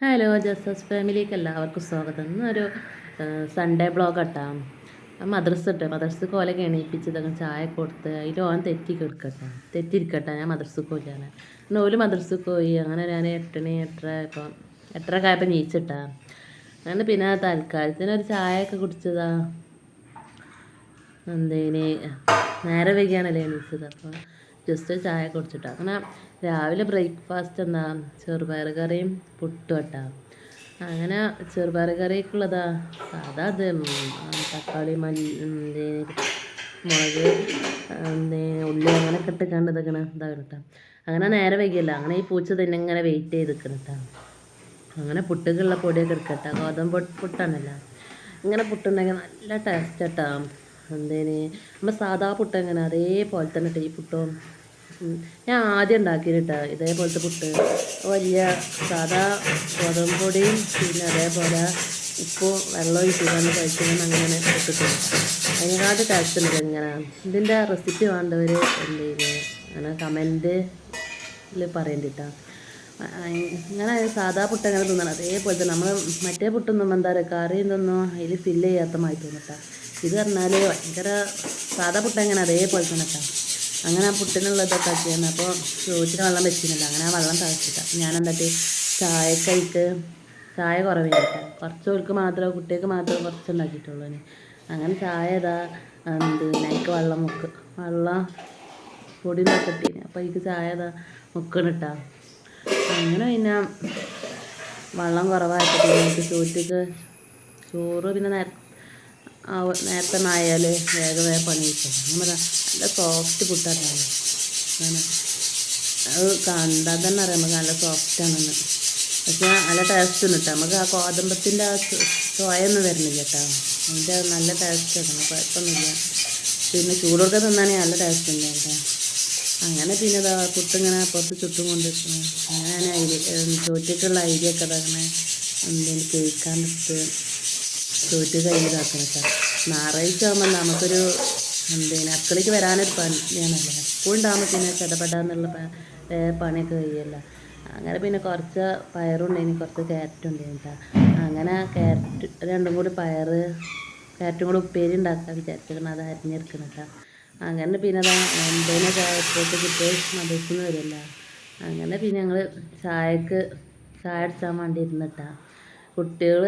Hello ജസസ് ഫാമിലിക്ക് എല്ലാവർക്കും സ്വാഗതം. ഇന്നൊരു സൺഡേ ബ്ലോഗ് ഇട്ടാം. മദ്രസക്ക് ഓലൊക്കെ എണീപ്പിച്ചതൊക്കെ ചായ കൊടുത്ത് അതിൽ ഓൻ തെറ്റിയിരിക്കട്ടെ ഞാൻ മദ്രസക്ക് പോയിക്കാണ്. പിന്നെ ഓല് മദ്രസക്ക് പോയി. അങ്ങനെ ഞാൻ 8:30 നീച്ചിട്ടാ. അങ്ങനെ പിന്നെ തൽക്കാലത്തിനൊരു ചായയൊക്കെ കുടിച്ചതാ. എന്തേനി നേരെ വൈകിയാണല്ലേ എണീച്ചത്. അപ്പോൾ ജസ്റ്റ് ചായ കുടിച്ചിട്ടാ. അങ്ങനെ രാവിലെ ബ്രേക്ക്ഫാസ്റ്റ് എന്താ ചെറുപയർ കറിയും പുട്ടും ഇട്ടാ. അങ്ങനെ ചെറുപയർ കറിക്കുള്ളതാ സാധാ തക്കാളി മുളക് ഉള്ളി അങ്ങനെയൊക്കെ ഇട്ടിക്കാണ്ട് ഇതാകണം. അങ്ങനെ നേരെ വൈകിയല്ല. അങ്ങനെ ഈ പൂച്ച തന്നെ ഇങ്ങനെ വെയിറ്റ് ചെയ്ത് നിൽക്കണം. അങ്ങനെ പുട്ടുകളുള്ള പൊടിയൊക്കെ എടുക്കട്ടെ. ഗോതമ്പ് പുട്ടാണല്ലോ. ഇങ്ങനെ പുട്ടുണ്ടെങ്കിൽ നല്ല ടേസ്റ്റ് കേട്ടോ. നമ്മൾ സാധാ പുട്ട് എങ്ങനെ അതേപോലെ തന്നെ ഈ പുട്ടും ഞാൻ ആദ്യം ഉണ്ടാക്കിയിട്ടാ ഇതേപോലത്തെ പുട്ട്. വലിയ സാധാ ഗോതമ്പ് പൊടിയും പിന്നെ അതേപോലെ ഉപ്പും വെള്ളം ഒഴിച്ചിട്ടാണ് കഴിക്കുന്നത്. അങ്ങനെ പുട്ടിട്ട് അതിനെക്കാട്ട് ടേസ്റ്റ് ഉണ്ട്. ഇങ്ങനെ ഇതിൻ്റെ റെസിപ്പി വേണ്ടവർ അങ്ങനെ കമൻറ്റിൽ പറയേണ്ടിട്ടാ. ഇങ്ങനെ സാധാ പുട്ട് എങ്ങനെ തിന്നണം അതേപോലെ തന്നെ നമ്മൾ മറ്റേ പുട്ട് തിന്നുമ്പോൾ എന്താ പറയുക കറി ഇതൊന്നും അതിൽ ഫില്ല് ചെയ്യാത്ത മാറ്റി തോന്നിട്ടാ. ഇത് പറഞ്ഞാൽ ഭയങ്കര സാധാ പുട്ട് എങ്ങനെ അതേപോലെ തന്നെ കേട്ടോ. അങ്ങനെ ആ പുട്ടിനുള്ളതൊക്കെ ആക്കിയാണ്. അപ്പോൾ ചോറ്റിന് വെള്ളം വെച്ചിരുന്നില്ല. അങ്ങനെ ആ വെള്ളം തിളച്ചിട്ടാണ് ഞാനെന്താട്ടി ചായക്കായിട്ട് ചായ കുറവില്ല. കുറച്ച് ഓൾക്ക് മാത്രമേ കുട്ടികൾക്ക് മാത്രമേ കുറച്ച് ഉണ്ടാക്കിയിട്ടുള്ളൂ. അങ്ങനെ ചായ എനിക്ക് വെള്ളം പൊടി നോക്കിട്ടീന്. അപ്പോൾ എനിക്ക് ചായ മുക്കണിട്ടാ. അങ്ങനെ പിന്നെ വെള്ളം കുറവായിട്ട് എനിക്ക് ചോറ് പിന്നെ നേരത്തെ ആയാൽ വേഗം പണി വെച്ചാൽ നമ്മൾ നല്ല സോഫ്റ്റ് പുട്ടാണ്. അങ്ങനെ അത് കണ്ടാൽ തന്നെ അറിയാം നമുക്ക് നല്ല സോഫ്റ്റാണെന്ന്. പക്ഷേ നല്ല ടേസ്റ്റ് ഉണ്ട് കേട്ടോ. നമുക്ക് ആ ഗോതമ്പത്തിൻ്റെ ആ ചോയൊന്നും വരുന്നില്ല കേട്ടോ. അതിൻ്റെ നല്ല ടേസ്റ്റ് ആണ്, കുഴപ്പമൊന്നുമില്ല. പിന്നെ ചൂടൊക്കെ തിന്നാണെങ്കിൽ നല്ല ടേസ്റ്റ് ഉണ്ട് കേട്ടോ. അങ്ങനെ പിന്നെ പുട്ടിങ്ങനെ പുറത്ത് ചുറ്റും കൊണ്ടിരിക്കണം. അങ്ങനെ ചോറ്റക്കുള്ള അരിയൊക്കെ അങ്ങനെ കേൾക്കാനിട്ട് ചോറ്റ് കയ്യിലാക്കണം കേട്ടോ. ഞായറാഴ്ച ആകുമ്പോൾ നമുക്കൊരു അടുക്കളയ്ക്ക് വരാനൊരു പണിയാണല്ലോ. സ്കൂളുണ്ടാകുമ്പോൾ പിന്നെ ചടപെടാന്നുള്ള പണിയൊക്കെ കഴിയല്ല. അങ്ങനെ പിന്നെ കുറച്ച് പയറുണ്ടായിന്, കുറച്ച് ക്യാരറ്റും ഉണ്ടായിന് കേട്ടോ. അങ്ങനെ ക്യാരറ്റ് രണ്ടും കൂടി ക്യാരറ്റും കൂടി ഉപ്പേരി ഉണ്ടാക്കാൻ വിചാരിച്ചിരിക്കണം. അത് അരിഞ്ഞെടുക്കണം കേട്ടോ. അങ്ങനെ പിന്നെ 9 ആയപ്പോഴത്തെ കുട്ടികൾ മദ്രസയിൽ വരില്ല. അങ്ങനെ പിന്നെ ഞങ്ങൾ ചായ അടിച്ചാൻ വേണ്ടി ഇരുന്നിട്ടാ. കുട്ടികൾ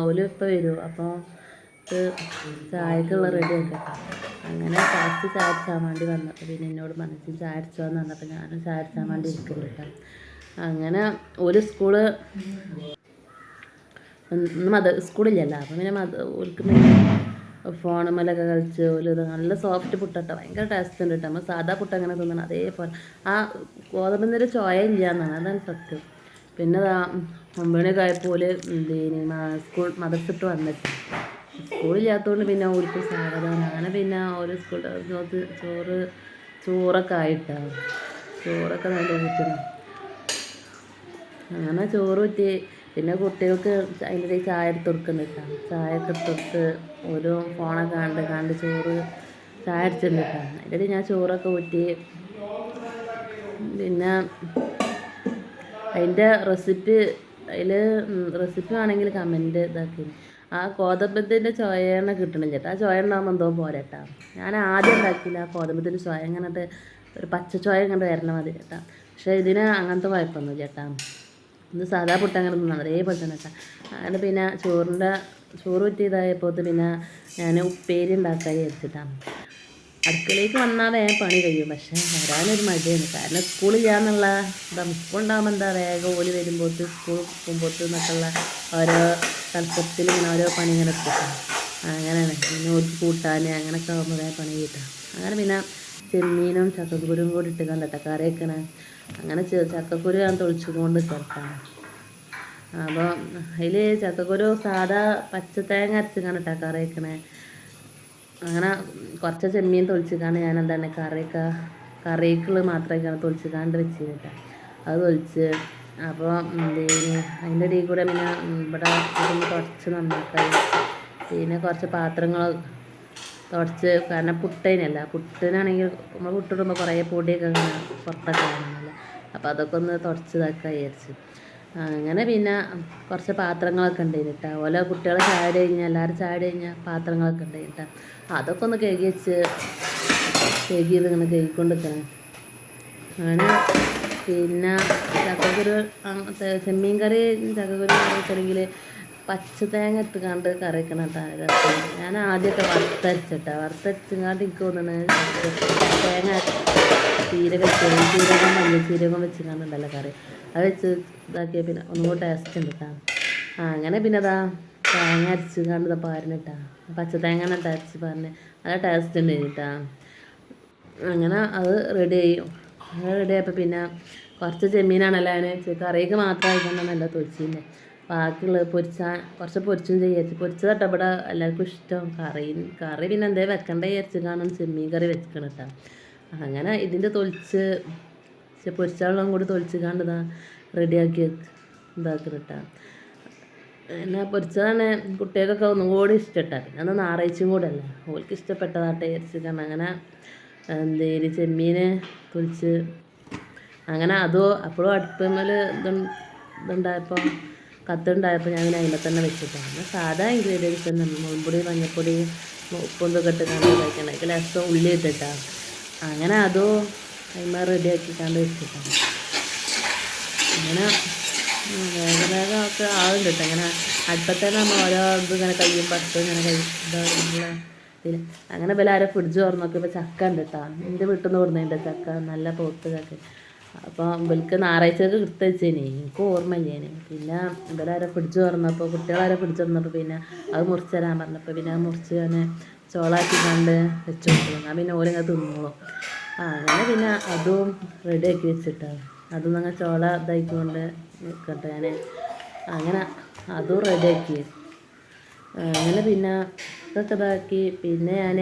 ഓല് ഇപ്പോൾ വരും. അപ്പോൾ ചായക്കുള്ള റെഡി ആക്കട്ടെ. അങ്ങനെ ഫാസ്റ്റ് ചായ അടിച്ചാൻ വേണ്ടി വന്നപ്പോൾ പിന്നെ എന്നോട് മനസ്സിൽ ചായ അടിച്ചോന്ന് പറഞ്ഞപ്പോൾ ഞാനും ചായ അടിച്ചാൻ വേണ്ടി ഇരിക്കുന്നുണ്ട്. അങ്ങനെ ഒരു സ്കൂളില്ലല്ലോ. അപ്പം പിന്നെ ഓർക്ക് ഫോണുമ്മലൊക്കെ കളിച്ച് നല്ല സോഫ്റ്റ് പുട്ടട്ടോ. ഭയങ്കര ടേസ്റ്റ് ഉണ്ട് കേട്ടോ. നമ്മൾ സാധാ പുട്ട് അങ്ങനെ തിന്നണം അതേപോലെ ആ ഗോതമ്പിൻ്റെ ചോയ ഇല്ല എന്നാണ്, അതാണ് സത്യം. പിന്നെ 9 ആയപ്പോൾ മദ്രസയിട്ട് വന്നിട്ട് സ്കൂളില്ലാത്തതുകൊണ്ട് പിന്നെ ഓർക്ക് സാവധാനം. അങ്ങനെ പിന്നെ ഒരു ചോറൊക്കെ ആയിട്ടാണ്. ചോറൊക്കെ നല്ല ഊറ്റണം. അങ്ങനെ ചോറ് ഊറ്റി പിന്നെ കുട്ടികൾക്ക് അതിൻ്റെ ചായ എടുത്ത് കൊടുക്കുന്നുണ്ടാണ്. ചായ ഒക്കെ എടുത്ത് ഒരു ഫോണൊക്കെ കണ്ട് ചായ അടിച്ചിട്ടുണ്ടാണ്. അതിൻ്റെ ഇടയിൽ ഞാൻ ചോറൊക്കെ ഊറ്റി. പിന്നെ അതിൻ്റെ റെസിപ്പി വേണമെങ്കിൽ കമൻറ്റ് ഇതാക്കി. ആ ഗോതമ്പത്തിൻ്റെ ചോയയാണ് കിട്ടണില്ല ചേട്ടാ. ആ ചോയ ഉണ്ടാകുമ്പോൾ എന്തോ പോരാട്ടാ. ഞാൻ ആദ്യം ഉണ്ടാക്കിയില്ല ആ ഗോതമ്പത്തിൻ്റെ ചോയ ഇങ്ങനത്തെ ഒരു പച്ച ചോയ ഇങ്ങോട്ട് വരണ മതി ചേട്ടാ. പക്ഷേ ഇതിന് അങ്ങനത്തെ കുഴപ്പമൊന്നുമില്ല ചേട്ടാ. ഇത് സാധാ പുട്ട് അങ്ങനെ തിന്നാണ് അതേപോലെ തന്നെ കേട്ടോ. അങ്ങനെ പിന്നെ ചോറ് ഊറ്റിയതായപ്പോൾ പിന്നെ ഞാൻ ഉപ്പേരി ഉണ്ടാക്കാൻ വിചാരിച്ചിട്ടാണ്. അടുക്കളയിലേക്ക് വന്നാൽ വേഗം പണി കഴിയും. പക്ഷേ വരാനൊരു മടിയാണ്. കാരണം സ്കൂളില്ലാന്നുള്ള സ്കൂളുണ്ടാകുമ്പോൾ എന്താ വേഗം ഓല് സ്കൂൾ പോകുമ്പോൾ എന്നൊക്കെയുള്ള ഓരോ കൺസെപ്റ്റിൽ ഇങ്ങനെ ഓരോ പണി ഇങ്ങനെ എടുത്തിട്ടാണ്. അങ്ങനെയാണ് പിന്നെ ഓർക്ക് കൂട്ടാൻ അങ്ങനെയൊക്കെ ആകുമ്പോൾ വേഗം പണി കിട്ടാം. അങ്ങനെ പിന്നെ ചെമ്മീനും ചക്കക്കുരും കൂടി ഇട്ട് കണ്ടിട്ട് കറി വെക്കണേ. അങ്ങനെ ചക്കക്കുരു ഞാൻ തൊളിച്ചുകൊണ്ട് ചേർത്താണ്. അപ്പോൾ അതിൽ ചക്കക്കുരു സാധാ പച്ച തേങ്ങ അരച്ച് കണ്ടിട്ടാ കറി വെക്കണേ. അങ്ങനെ കുറച്ച് ചെമ്മീൻ തൊളിച്ചിക്കാണ്ട് ഞാൻ എന്താണ് കറിക്കുള്ള മാത്രമേ തൊളിച്ചിക്കാണ്ട് വെച്ചിട്ടാ. അത് തൊളിച്ച് അപ്പോൾ അതിൻ്റെ ഇടയിൽ കൂടെ പിന്നെ ഇവിടെ തുടച്ച് നന്നാക്കാൻ പിന്നെ കുറച്ച് പാത്രങ്ങൾ തുടച്ച്. കാരണം പുട്ടിനാണെങ്കിൽ നമ്മൾ പുട്ടിടുമ്പോൾ കുറേ പൊടിയൊക്കെ അങ്ങനെ പുറത്തൊക്കെ കാണുന്നല്ലോ. അപ്പോൾ അതൊക്കെ ഒന്ന് തുടച്ച് ഇതാക്കാൻ വിചാരിച്ചു. അങ്ങനെ പിന്നെ കുറച്ച് പാത്രങ്ങളൊക്കെ ഉണ്ടായിരുന്നു കേട്ടോ. ഓരോ കുട്ടികളെ ചായ കഴിഞ്ഞാൽ എല്ലാവരും ചായ കഴിഞ്ഞാൽ പാത്രങ്ങളൊക്കെ ഉണ്ടായിരുന്നു കേട്ടോ. അതൊക്കെ ഒന്ന് കഴുകി വെച്ച് കഴുകിയത് ഇങ്ങനെ കഴുകിക്കൊണ്ടിരിക്കണം. അങ്ങനെ പിന്നെ ചക്കക്കുരു ചെമ്മീൻ കറി ചക്കക്കുരു വെച്ചിട്ടുണ്ടെങ്കിൽ പച്ച തേങ്ങ ഇട്ട് കണ്ട് കറി വെക്കണം കേട്ടോ രസം. ഞാൻ ആദ്യമൊക്കെ വറുത്തരച്ചിങ്ങാണ്ട് എനിക്ക് തോന്നുന്നത് തേങ്ങ ജീരകം മഞ്ഞച്ചീരകം വെച്ച് കണ്ടുണ്ടല്ലോ കറി. അത് വെച്ച് ഇതാക്കിയ പിന്നെ ഒന്നുകൂടി ടേസ്റ്റ് ഉണ്ട് കേട്ടോ. അങ്ങനെ പിന്നെ അതാ തേങ്ങ അരച്ച് കണ്ട് ഇതാ പാരനിട്ടാ പച്ച തേങ്ങ ഇട്ട് അരച്ച് പാരന് നല്ല ടേസ്റ്റ് ഉണ്ട് കേട്ടോ. അങ്ങനെ അത് റെഡി ചെയ്യും. അത് റെഡി ആയപ്പോൾ പിന്നെ കുറച്ച് ചെമ്മീനാണല്ലോ അതിന് കറിക്ക് മാത്രമായിക്കൊണ്ടല്ല തൊലിച്ചില്ലേ. ബാക്കിയുള്ളത് കുറച്ച് പൊരിച്ചും ചെയ്യാച്ച്. പൊരിച്ചതട്ട ഇവിടെ എല്ലാവർക്കും ഇഷ്ടം. കറി പിന്നെ എന്തേ വെക്കണ്ടേ വിചാരിച്ച് കാണും ചെമ്മീൻ കറി വെക്കണം കേട്ടോ. അങ്ങനെ ഇതിൻ്റെ പൊരിച്ചാളും കൂടി തൊലിച്ച് കണ്ടതാ റെഡിയാക്കി ഇതാക്കണം കേട്ടോ. പിന്നെ പൊരിച്ചതാണ് കുട്ടികൾക്കൊക്കെ ഒന്നും കൂടി ഇഷ്ടപ്പെട്ടാൽ. പിന്നെ അന്ന് ഞായറാഴ്ചയും കൂടെ അല്ലേ, ഓൾക്ക് ഇഷ്ടപ്പെട്ടതാട്ടെ വിചാരിച്ചിട്ടാണ് അങ്ങനെ എന്തേലും ചെമ്മീൻ പൊരിച്ച്. അങ്ങനെ അതോ അപ്പോഴും അടുപ്പമേൽ ഇതുണ്ടായപ്പോൾ കത്തുണ്ടായപ്പോൾ ഞാൻ അതിനെ തന്നെ വെച്ചിട്ടാണ്. പിന്നെ സാധാ ഇൻഗ്രീഡിയൻസ് തന്നെ മുൾപ്പൊടി മഞ്ഞൾപ്പൊടി ഉപ്പൊന്തൊക്കെ ഇട്ട് കണ്ട് കഴിക്കണം. അതിൽ ലേശം ഉള്ളി ഇട്ടിട്ടാണ്. അങ്ങനെ അതോ അതിന്മേൽ റെഡിയാക്കി കണ്ട് വെച്ചിട്ടാണ്. അങ്ങനെ വേഗം ഒക്കെ ആവുന്നുണ്ട് കേട്ടോ. അങ്ങനെ അടുപ്പത്തേനെ നമ്മൾ ഓരോ ഇങ്ങനെ കഴിയും പത്ത് ഇങ്ങനെ ഇതാകുള്ള ഇതിൽ. അങ്ങനെ ആരും ഫ്രിഡ്ജ് തുറന്നൊക്കെ ഇപ്പോൾ ചക്ക ഉണ്ട് കേട്ടോ. എൻ്റെ വീട്ടിൽ നിന്ന് കൊടുക്കുന്നുണ്ട് ചക്ക, നല്ല പോത്ത് ചക്ക. അപ്പോൾ ഇവർക്ക് ഞായറാഴ്ചക്ക് എടുത്ത് വെച്ചേനെ, എനിക്ക് ഓർമ്മയില്ലേനെ. പിന്നെ ആരും ഫ്രിഡ്ജ് തുറന്നപ്പോൾ കുട്ടികളാരെ ഫ്രിഡ്ജ് തുറന്നപ്പോൾ പിന്നെ അത് മുറിച്ച് തരാൻ പറഞ്ഞപ്പോൾ പിന്നെ അത് മുറിച്ച് ഞാൻ ചോളാക്കി കണ്ട് വെച്ച് കൊടുത്തു. എന്നാൽ പിന്നെ ഓരിങ്ങനെ തിന്നോളും. അങ്ങനെ പിന്നെ അതും റെഡിയാക്കി വെച്ചിട്ടാണ്. അതും ഞങ്ങൾ ചോള ഇതായിക്കൊണ്ട് നിൽക്കട്ടെ ഞാൻ. അങ്ങനെ അതും റെഡിയാക്കി. അങ്ങനെ പിന്നെ ഇതൊക്കെ ഇതാക്കി പിന്നെ ഞാൻ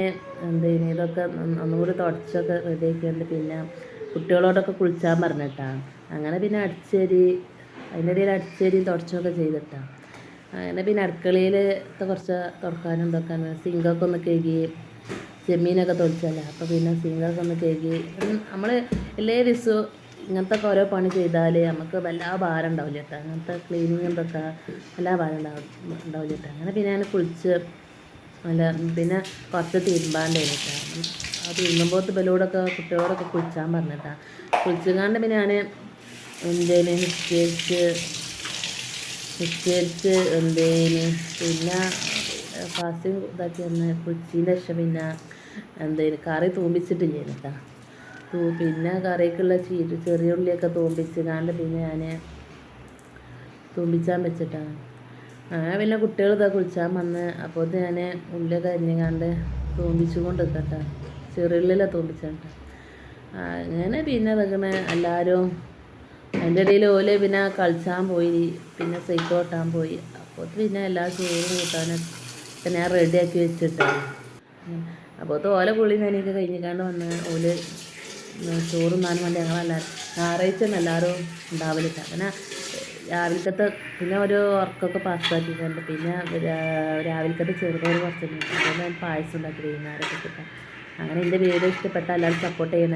എന്തേലും ഇതൊക്കെ ഒന്നുകൂടി തുടച്ചൊക്കെ റെഡിയാക്കിയിട്ട് പിന്നെ കുട്ടികളോടൊക്കെ കുളിച്ചാൻ പറഞ്ഞിട്ടാണ്. അങ്ങനെ പിന്നെ അടിച്ചേരി അതിൻ്റെ ഇടയിൽ അടിച്ചേരിയും തുടച്ചൊക്കെ ചെയ്തിട്ടാണ്. അങ്ങനെ പിന്നെ അടുക്കളയിൽ കുറച്ച് തുറക്കാനും ഇതൊക്കാനും സിങ്കൊക്കെ ഒന്ന് കഴുകി ചെമ്മീനൊക്കെ തൊളിച്ചല്ലേ. അപ്പോൾ പിന്നെ സിങ്കൊക്കെ ഒന്ന് കഴുകി നമ്മൾ എല്ലാ ദിവസവും ഇങ്ങനത്തെ ഒക്കെ ഓരോ പണി ചെയ്താൽ നമുക്ക് വല്ലാ ഭാരം ഉണ്ടാവില്ല കേട്ടോ. അങ്ങനത്തെ ക്ലീനിങ് എന്തൊക്കെ എല്ലാ ഭാരം ഉണ്ടാവില്ല കേട്ടോ. അങ്ങനെ പിന്നെ ഞാൻ കുളിച്ച് പിന്നെ കുറച്ച് തിരുമ്പാണ്ടായിരുന്നു കേട്ടോ. ആ തിരുമ്പുമ്പോൾ ബലോടൊക്കെ കുട്ടികളോടൊക്കെ കുളിച്ചാൻ പറഞ്ഞിട്ടാണ്. കുളിച്ചുകാണ്ട് പിന്നെ ഞാൻ എന്തേലും നിസ്കരിച്ച് എന്തേലും പിന്നെ ഫാസ്റ്റിങ് ഇതാക്കി വന്ന് കുളിച്ചതിൻ്റെ ശേഷം പിന്നെ എന്തേലും കറി തൂമ്പിച്ചിട്ടില്ലേ കേട്ടോ. പിന്നെ കറിക്കുള്ള ചെറിയ ഉള്ളിയൊക്കെ തൂമ്പിച്ച് പിന്നെ ഞാൻ തൂമ്പിച്ചാൻ വെച്ചിട്ടാണ്. അങ്ങനെ പിന്നെ കുട്ടികൾ ഇതാ കുളിച്ചാൻ വന്ന് അപ്പോൾ ഞാൻ ഉള്ളിയൊക്കെ അരിഞ്ഞുകൊണ്ട് തൂമ്പിച്ചു കൊണ്ട് നിൽക്കട്ടെ. ചെറിയുള്ളിലാണ് തൂമ്പിച്ചിട്ട്. അങ്ങനെ പിന്നെ ഇതൊക്കെ എല്ലാവരും അതിൻ്റെ ഇടയിൽ ഓല് പിന്നെ കളിച്ചാൻ പോയി, പിന്നെ സൈക്കിൾ ഓട്ടാൻ പോയി. അപ്പോൾ പിന്നെ എല്ലാ ചോറും കൂട്ടാനൊക്കെ ഞാൻ റെഡിയാക്കി വെച്ചിട്ടാണ്. അപ്പോൾ ഓല കുളി നനയൊക്കെ കഴിഞ്ഞിക്കാണ്ട് വന്ന് ഓല് ചോറും നാനും വേണ്ടി ഞങ്ങളെല്ലാവരും ഞായറാഴ്ച എല്ലാവരും ഉണ്ടാവലില്ല. അങ്ങനെ രാവിലത്തെ പിന്നെ ഒരു ഉറക്കമൊക്കെ പാസ്സാക്കിക്കൊണ്ട് പിന്നെ രാവിലത്തെ ചെറുപയർ കുറച്ചുണ്ട്. അതുകൊണ്ട് ഞാൻ പായസം ഉണ്ടാക്കി വൈകുന്നേരമൊക്കെ കിട്ടാം. അങ്ങനെ എൻ്റെ വീഡിയോ ഇഷ്ടപ്പെട്ട എല്ലാവരും സപ്പോർട്ട് ചെയ്യണം.